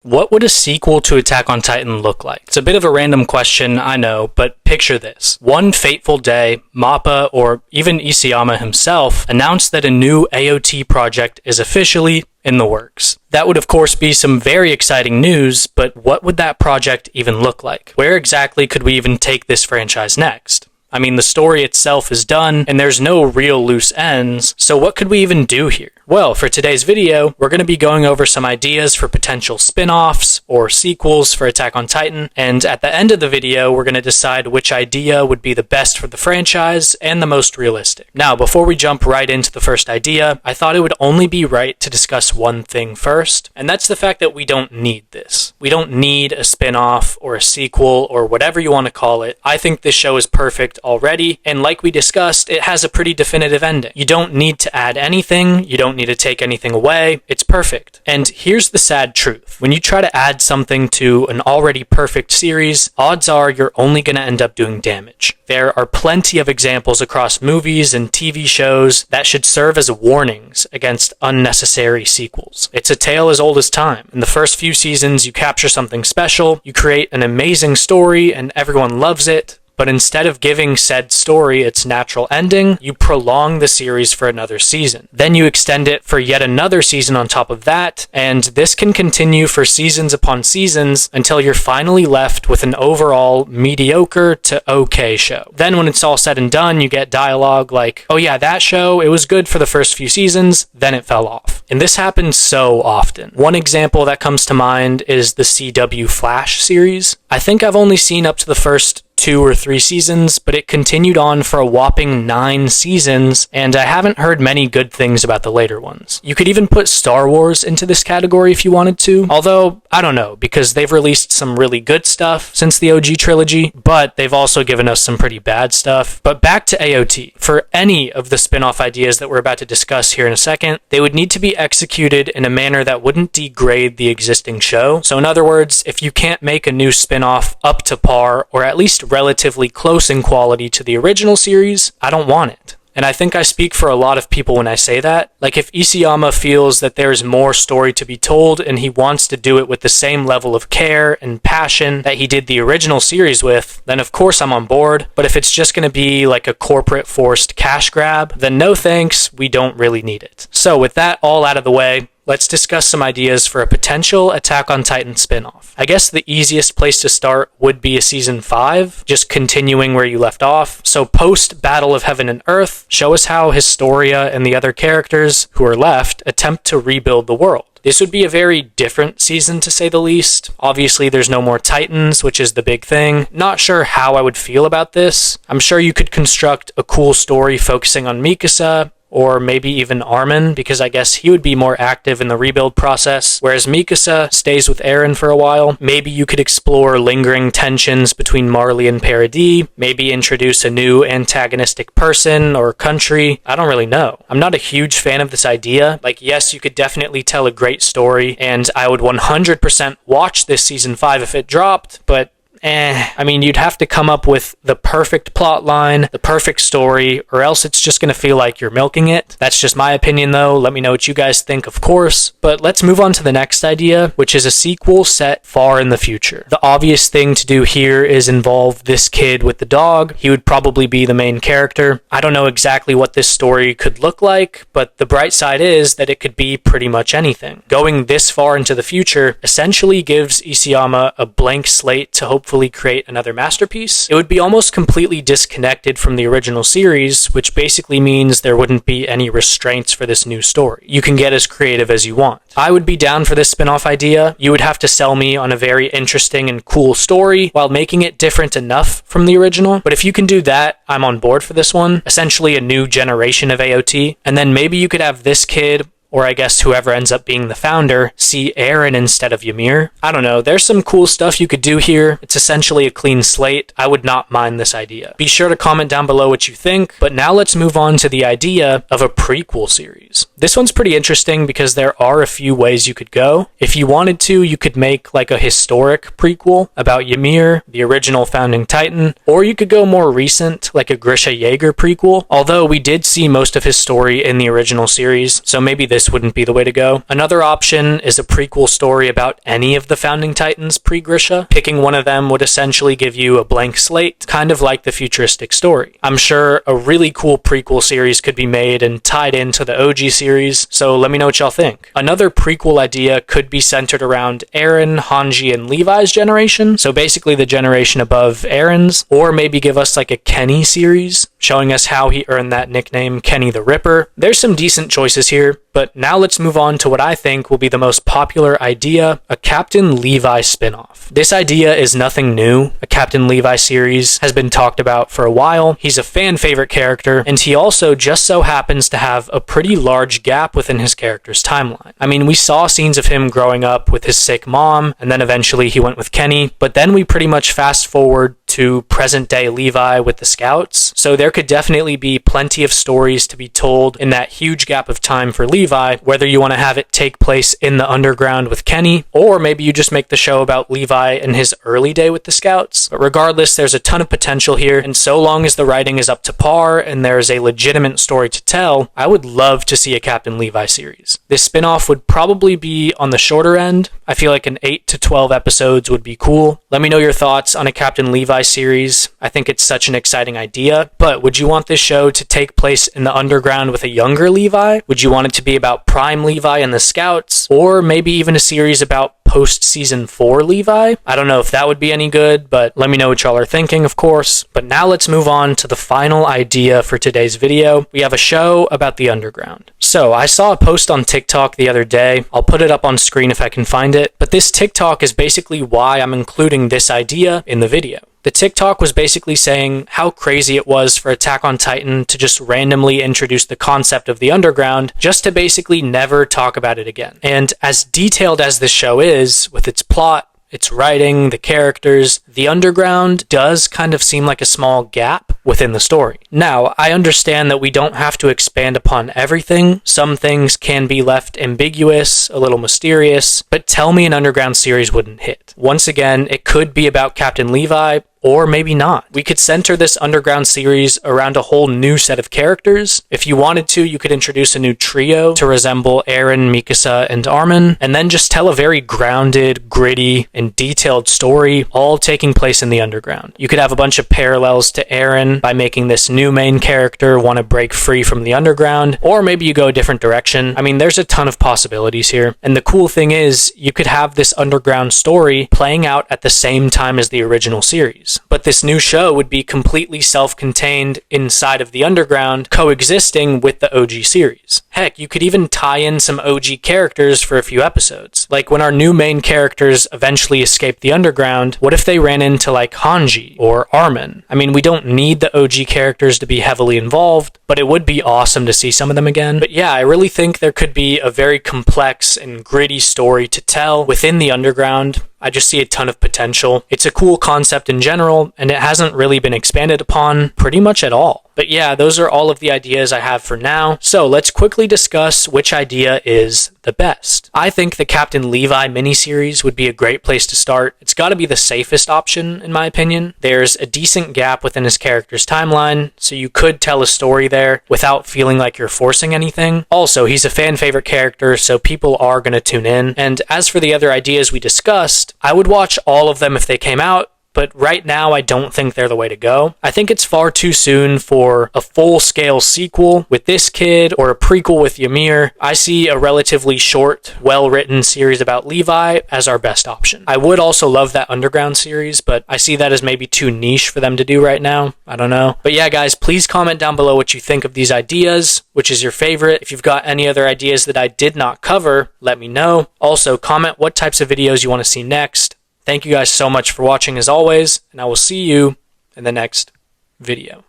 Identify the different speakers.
Speaker 1: What would a sequel to Attack on Titan look like? It's a bit of a random question, I know, but picture this. One fateful day, MAPPA, or even Isayama himself, announced that a new AOT project is officially in the works. That would of course be some very exciting news, but what would that project even look like? Where exactly could we even take this franchise next? I mean, the story itself is done, and there's no real loose ends, so what could we even do here? Well, for today's video, we're going to be going over some ideas for potential spin-offs or sequels for Attack on Titan, and at the end of the video, we're going to decide which idea would be the best for the franchise and the most realistic. Now, before we jump right into the first idea, I thought it would only be right to discuss one thing first, and that's the fact that we don't need this. We don't need a spin-off or a sequel or whatever you want to call it. I think this show is perfect already, and like we discussed, it has a pretty definitive ending. You don't need to add anything, you don't need to take anything away, it's perfect. And here's the sad truth. When you try to add something to an already perfect series, odds are you're only going to end up doing damage. There are plenty of examples across movies and TV shows that should serve as warnings against unnecessary sequels. It's a tale as old as time. In the first few seasons, you capture something special, you create an amazing story, and everyone loves it. But instead of giving said story its natural ending, you prolong the series for another season. Then you extend it for yet another season on top of that, and this can continue for seasons upon seasons until you're finally left with an overall mediocre to okay show. Then when it's all said and done, you get dialogue like, oh yeah, that show, it was good for the first few seasons, then it fell off. And this happens so often. One example that comes to mind is the CW Flash series. I think I've only seen up to the first 2 or 3 seasons, but it continued on for a whopping 9 seasons, and I haven't heard many good things about the later ones. You could even put Star Wars into this category if you wanted to, although, I don't know, because they've released some really good stuff since the OG trilogy, but they've also given us some pretty bad stuff. But back to AOT. For any of the spin-off ideas that we're about to discuss here in a second, they would need to be executed in a manner that wouldn't degrade the existing show. So in other words, if you can't make a new spin-off up to par, or at least relatively close in quality to the original series, I don't want it. And I think I speak for a lot of people when I say that. Like, if Isayama feels that there's more story to be told and he wants to do it with the same level of care and passion that he did the original series with, then of course I'm on board. But if it's just going to be like a corporate forced cash grab, then no thanks, we don't really need it. So with that all out of the way, let's discuss some ideas for a potential Attack on Titan spin-off. I guess the easiest place to start would be a season 5, just continuing where you left off. So post Battle of Heaven and Earth, show us how Historia and the other characters who are left attempt to rebuild the world. This would be a very different season, to say the least. Obviously, there's no more Titans, which is the big thing. Not sure how I would feel about this. I'm sure you could construct a cool story focusing on Mikasa, or maybe even Armin, because I guess he would be more active in the rebuild process, whereas Mikasa stays with Eren for a while. Maybe you could explore lingering tensions between Marley and Paradis, maybe introduce a new antagonistic person or country. I don't really know. I'm not a huge fan of this idea. Like, yes, you could definitely tell a great story, and I would 100% watch this season 5 if it dropped, but I mean, you'd have to come up with the perfect plot line, the perfect story, or else it's just going to feel like you're milking it. That's just my opinion, though. Let me know what you guys think, of course. But let's move on to the next idea, which is a sequel set far in the future. The obvious thing to do here is involve this kid with the dog. He would probably be the main character. I don't know exactly what this story could look like, but the bright side is that it could be pretty much anything. Going this far into the future essentially gives Isayama a blank slate to hopefully create another masterpiece. It would be almost completely disconnected from the original series, which basically means there wouldn't be any restraints for this new story. You can get as creative as you want. I would be down for this spin-off idea. You would have to sell me on a very interesting and cool story while making it different enough from the original. But if you can do that, I'm on board for this one. Essentially a new generation of AOT. And then maybe you could have this kid, or I guess whoever ends up being the founder, see Eren instead of Ymir. I don't know, there's some cool stuff you could do here. It's essentially a clean slate. I would not mind this idea. Be sure to comment down below what you think, but now let's move on to the idea of a prequel series. This one's pretty interesting because there are a few ways you could go. If you wanted to, you could make like a historic prequel about Ymir, the original founding Titan, or you could go more recent, like a Grisha Yeager prequel, although we did see most of his story in the original series, so maybe this this wouldn't be the way to go. Another option is a prequel story about any of the founding titans pre-Grisha. Picking one of them would essentially give you a blank slate, kind of like the futuristic story. I'm sure a really cool prequel series could be made and tied into the OG series, so let me know what y'all think. Another prequel idea could be centered around Eren, Hanji, and Levi's generation, so basically the generation above Eren's, or maybe give us like a Kenny series, showing us how he earned that nickname Kenny the Ripper. There's some decent choices here, but now let's move on to what I think will be the most popular idea, a Captain Levi spin-off. This idea is nothing new. A Captain Levi series has been talked about for a while. He's a fan favorite character, and he also just so happens to have a pretty large gap within his character's timeline. I mean, we saw scenes of him growing up with his sick mom, and then eventually he went with Kenny, but then we pretty much fast forward to present day Levi with the Scouts, so there could definitely be plenty of stories to be told in that huge gap of time for Levi, whether you want to have it take place in the underground with Kenny, or maybe you just make the show about Levi in his early day with the Scouts. But regardless, there's a ton of potential here, and so long as the writing is up to par and there's a legitimate story to tell, I would love to see a Captain Levi series. This spin-off would probably be on the shorter end. I feel like an 8 to 12 episodes would be cool. Let me know your thoughts on a Captain Levi series. I think it's such an exciting idea, but would you want this show to take place in the underground with a younger Levi? Would you want it to be about prime Levi and the Scouts, or maybe even a series about post-season 4 Levi? I don't know if that would be any good, but let me know what y'all are thinking, of course. But now let's move on to the final idea for today's video. We have a show about the underground. So I saw a post on TikTok the other day. I'll put it up on screen if I can find it, but this TikTok is basically why I'm including this idea in the video. The TikTok was basically saying how crazy it was for Attack on Titan to just randomly introduce the concept of the underground, just to basically never talk about it again. And as detailed as this show is, with its plot, its writing, the characters, the underground does kind of seem like a small gap within the story. Now, I understand that we don't have to expand upon everything. Some things can be left ambiguous, a little mysterious, but tell me an underground series wouldn't hit. Once again, it could be about Captain Levi, or maybe not. We could center this underground series around a whole new set of characters. If you wanted to, you could introduce a new trio to resemble Eren, Mikasa, and Armin, and then just tell a very grounded, gritty, and detailed story, all taking place in the underground. You could have a bunch of parallels to Eren by making this new main character want to break free from the underground, or maybe you go a different direction. I mean, there's a ton of possibilities here, and the cool thing is, you could have this underground story playing out at the same time as the original series. But this new show would be completely self-contained inside of the underground, coexisting with the OG series. Heck, you could even tie in some OG characters for a few episodes. Like when our new main characters eventually escape the underground, what if they ran into like Hanji or Armin? I mean, we don't need the OG characters to be heavily involved, but it would be awesome to see some of them again. But yeah, I really think there could be a very complex and gritty story to tell within the underground. I just see a ton of potential. It's a cool concept in general, and it hasn't really been expanded upon pretty much at all. But yeah, those are all of the ideas I have for now. So let's quickly discuss which idea is the best. I think the Captain Levi miniseries would be a great place to start. It's got to be the safest option, in my opinion. There's a decent gap within his character's timeline, so you could tell a story there without feeling like you're forcing anything. Also, he's a fan favorite character, so people are going to tune in. And as for the other ideas we discussed, I would watch all of them if they came out, but right now I don't think they're the way to go. I think it's far too soon for a full-scale sequel with this kid or a prequel with Ymir. I see a relatively short, well-written series about Levi as our best option. I would also love that Underground series, but I see that as maybe too niche for them to do right now. I don't know. But yeah, guys, please comment down below what you think of these ideas, which is your favorite. If you've got any other ideas that I did not cover, let me know. Also, comment what types of videos you want to see next. Thank you guys so much for watching as always, and I will see you in the next video.